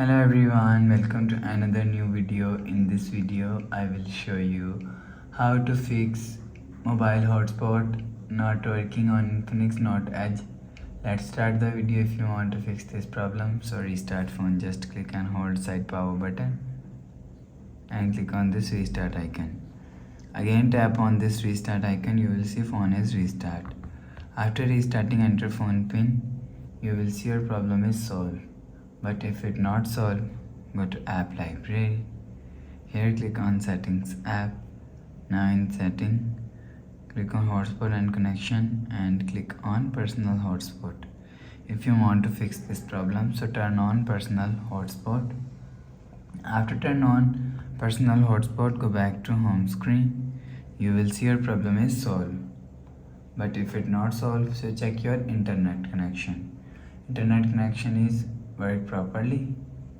Hello everyone, welcome to another new video. In this video I will show you how to fix mobile hotspot not working on Infinix Note Edge. Let's start the video. If you want to fix this problem, so restart phone, just click and hold side power button and click on this restart icon. Again tap on this restart icon, you will see phone is restart. After restarting, enter phone pin. You will see your problem is solved. But if it not solved, go to app library. Here click on settings app. Now in setting, click on hotspot and connection and click on personal hotspot. If you want to fix this problem, so turn on personal hotspot. After turn on personal hotspot, go back to home screen. You will see your problem is solved. But if it not solved, so check your internet connection. Internet connection is work properly,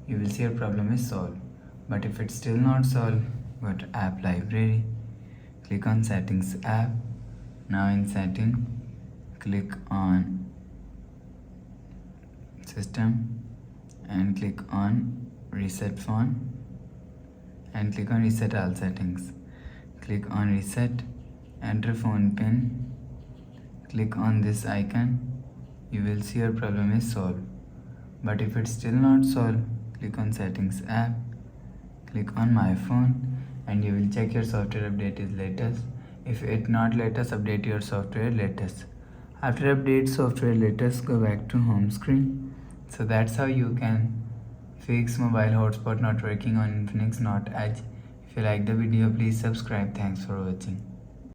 you will see your problem is solved. But if it's still not solved, go to app library, click on settings app. Now in setting, click on system and click on reset phone and click on reset all settings. Click on reset, enter phone pin, click on this icon. You will see your problem is solved. But if it's still not solved, click on settings app, click on my phone and you will check your software update is latest. If it not latest, update your software latest. After update software latest, go back to home screen. So that's how you can fix mobile hotspot not working on Infinix Note Edge. If you like the video, please subscribe. Thanks for watching.